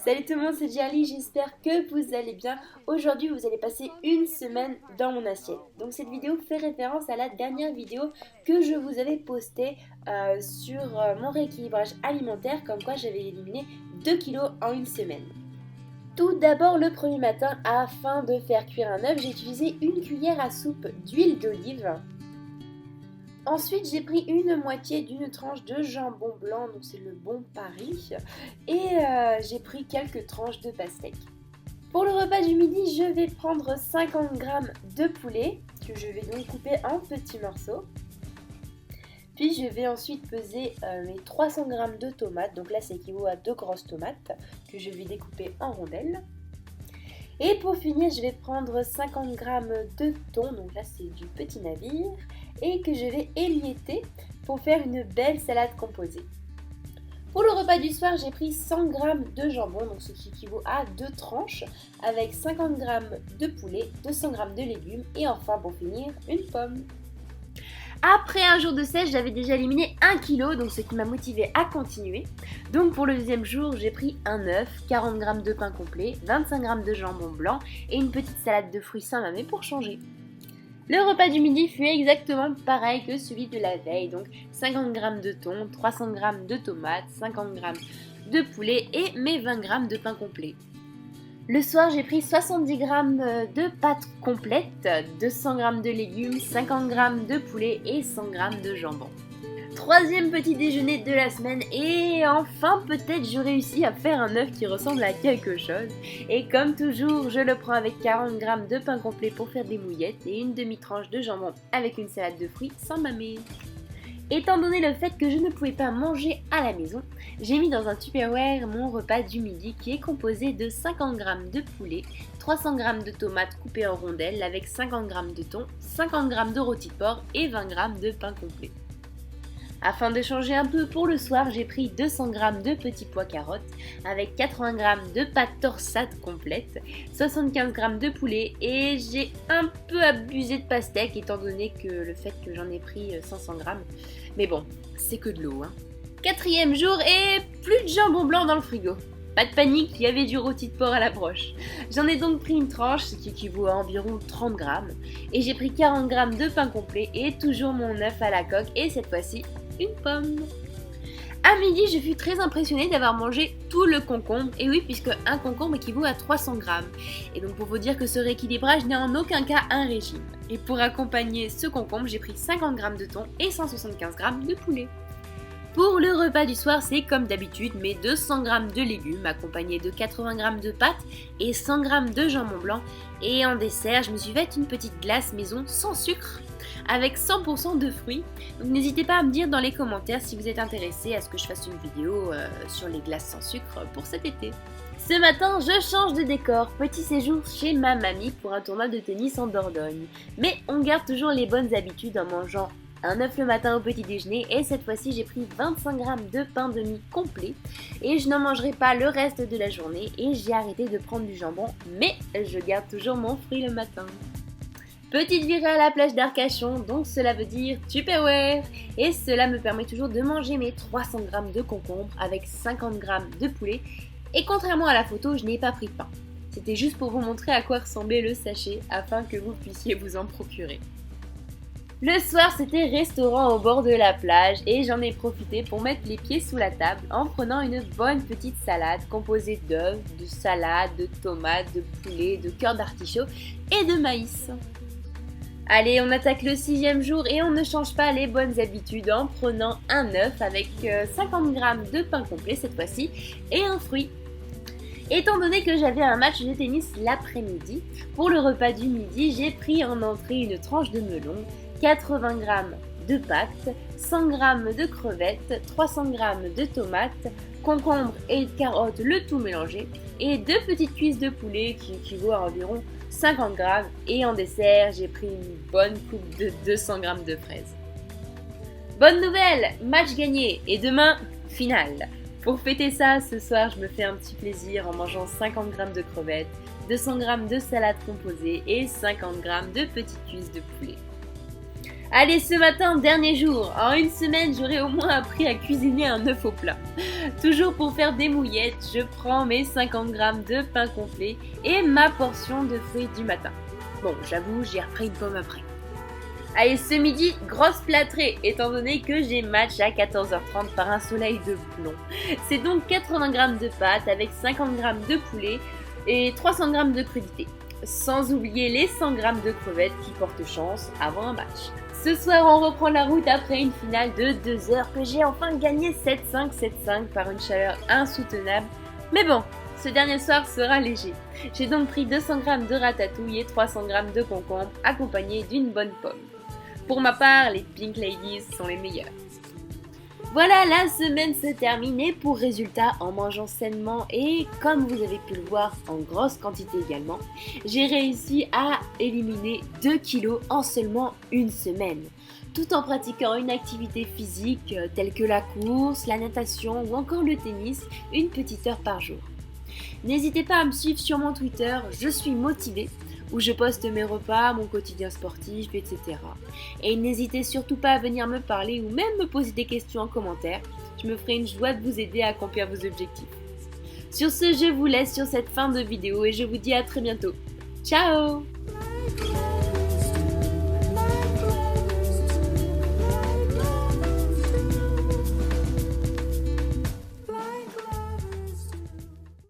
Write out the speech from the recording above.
Salut tout le monde, c'est Charlie, j'espère que vous allez bien. Aujourd'hui, vous allez passer une semaine dans mon assiette. Donc cette vidéo fait référence à la dernière vidéo que je vous avais postée sur mon rééquilibrage alimentaire, comme quoi j'avais éliminé 2 kilos en une semaine. Tout d'abord, le premier matin, afin de faire cuire un œuf, j'ai utilisé une cuillère à soupe d'huile d'olive. Ensuite, j'ai pris une moitié d'une tranche de jambon blanc, donc c'est le Bon Paris, et j'ai pris quelques tranches de pastèque. Pour le repas du midi, je vais prendre 50 g de poulet, que je vais donc couper en petits morceaux. Puis je vais ensuite peser mes 300 g de tomates, donc là ça équivaut à 2 grosses tomates, que je vais découper en rondelles. Et pour finir, je vais prendre 50 g de thon, donc là c'est du petit navire, et que je vais émietter pour faire une belle salade composée. Pour le repas du soir, j'ai pris 100 g de jambon, donc ce qui équivaut à 2 tranches, avec 50 g de poulet, 200 g de légumes, et enfin pour finir, une pomme. Après un jour de sèche, j'avais déjà éliminé 1 kg, donc ce qui m'a motivé à continuer. Donc pour le deuxième jour, j'ai pris un œuf, 40 g de pain complet, 25 g de jambon blanc et une petite salade de fruits Saint-Mammé pour changer. Le repas du midi fut exactement pareil que celui de la veille, donc 50 g de thon, 300 g de tomates, 50 g de poulet et mes 20 g de pain complet. Le soir, j'ai pris 70 g de pâtes complètes, 200 g de légumes, 50 g de poulet et 100 g de jambon. Troisième petit déjeuner de la semaine et enfin peut-être je réussis à faire un œuf qui ressemble à quelque chose. Et comme toujours, je le prends avec 40 g de pain complet pour faire des mouillettes et une demi-tranche de jambon avec une salade de fruits Saint-Mammé. Étant donné le fait que je ne pouvais pas manger à la maison, j'ai mis dans un Tupperware mon repas du midi qui est composé de 50 g de poulet, 300 g de tomates coupées en rondelles avec 50 g de thon, 50 g de rôti de porc et 20 g de pain complet. Afin de changer un peu pour le soir, j'ai pris 200 g de petits pois carottes avec 80 g de pâte torsade complète, 75 g de poulet et j'ai un peu abusé de pastèque étant donné que le fait que j'en ai pris 500 g. Mais bon, c'est que de l'eau. Quatrième jour et plus de jambon blanc dans le frigo. Pas de panique, il y avait du rôti de porc à la broche. J'en ai donc pris une tranche, ce qui équivaut à environ 30 g. Et j'ai pris 40 g de pain complet et toujours mon œuf à la coque et cette fois-ci, une pomme. À midi, je fus très impressionnée d'avoir mangé tout le concombre. Et oui, puisque un concombre équivaut à 300 g. Et donc pour vous dire que ce rééquilibrage n'est en aucun cas un régime. Et pour accompagner ce concombre, j'ai pris 50 g de thon et 175 g de poulet. Pour le repas du soir, c'est comme d'habitude mes 200 g de légumes accompagnés de 80 g de pâtes et 100 g de jambon blanc. Et en dessert, je me suis fait une petite glace maison sans sucre avec 100% de fruits. Donc n'hésitez pas à me dire dans les commentaires si vous êtes intéressé à ce que je fasse une vidéo sur les glaces sans sucre pour cet été. Ce matin, je change de décor, petit séjour chez ma mamie pour un tournoi de tennis en Dordogne. Mais on garde toujours les bonnes habitudes en mangeant un œuf le matin au petit déjeuner et cette fois-ci j'ai pris 25 g de pain de mie complet et je n'en mangerai pas le reste de la journée et j'ai arrêté de prendre du jambon mais je garde toujours mon fruit le matin. Petite virée à la plage d'Arcachon, donc cela veut dire Tupperware et cela me permet toujours de manger mes 300 g de concombre avec 50 g de poulet et contrairement à la photo, je n'ai pas pris de pain. C'était juste pour vous montrer à quoi ressemblait le sachet afin que vous puissiez vous en procurer. Le soir, c'était restaurant au bord de la plage et j'en ai profité pour mettre les pieds sous la table en prenant une bonne petite salade composée d'œufs, de salade, de tomates, de poulet, de cœur d'artichaut et de maïs. Allez, on attaque le 6e jour et on ne change pas les bonnes habitudes en prenant un œuf avec 50 g de pain complet cette fois-ci et un fruit. Étant donné que j'avais un match de tennis l'après-midi, pour le repas du midi, j'ai pris en entrée une tranche de melon, 80 g de pâtes, 100 g de crevettes, 300 g de tomates, concombre et carottes, le tout mélangé, et 2 petites cuisses de poulet qui équivaut à environ 50 g. Et en dessert, j'ai pris une bonne coupe de 200 g de fraises. Bonne nouvelle, match gagné et demain, finale. Pour fêter ça, ce soir, je me fais un petit plaisir en mangeant 50 g de crevettes, 200 g de salade composée et 50 g de petites cuisses de poulet. Allez, ce matin, dernier jour. En une semaine, j'aurai au moins appris à cuisiner un œuf au plat. Toujours pour faire des mouillettes, je prends mes 50 g de pain complet et ma portion de fruits du matin. Bon, j'avoue, j'ai repris une pomme après. Allez, ce midi, grosse plâtrée, étant donné que j'ai match à 14h30 par un soleil de plomb. C'est donc 80 g de pâtes avec 50 g de poulet et 300 g de crudités. Sans oublier les 100 g de crevettes qui portent chance avant un match. Ce soir, on reprend la route après une finale de 2 heures que j'ai enfin gagné 7-5, 7-5 par une chaleur insoutenable. Mais bon, ce dernier soir sera léger. J'ai donc pris 200 g de ratatouille et 300 g de concombre accompagnés d'une bonne pomme. Pour ma part, les Pink Ladies sont les meilleurs. Voilà, la semaine se termine et pour résultat, en mangeant sainement et comme vous avez pu le voir en grosse quantité également, j'ai réussi à éliminer 2 kilos en seulement une semaine, tout en pratiquant une activité physique telle que la course, la natation ou encore le tennis, une petite heure par jour. N'hésitez pas à me suivre sur mon Twitter, je suis motivée, où je poste mes repas, mon quotidien sportif, etc. Et n'hésitez surtout pas à venir me parler ou même me poser des questions en commentaire. Je me ferai une joie de vous aider à accomplir vos objectifs. Sur ce, je vous laisse sur cette fin de vidéo et je vous dis à très bientôt. Ciao!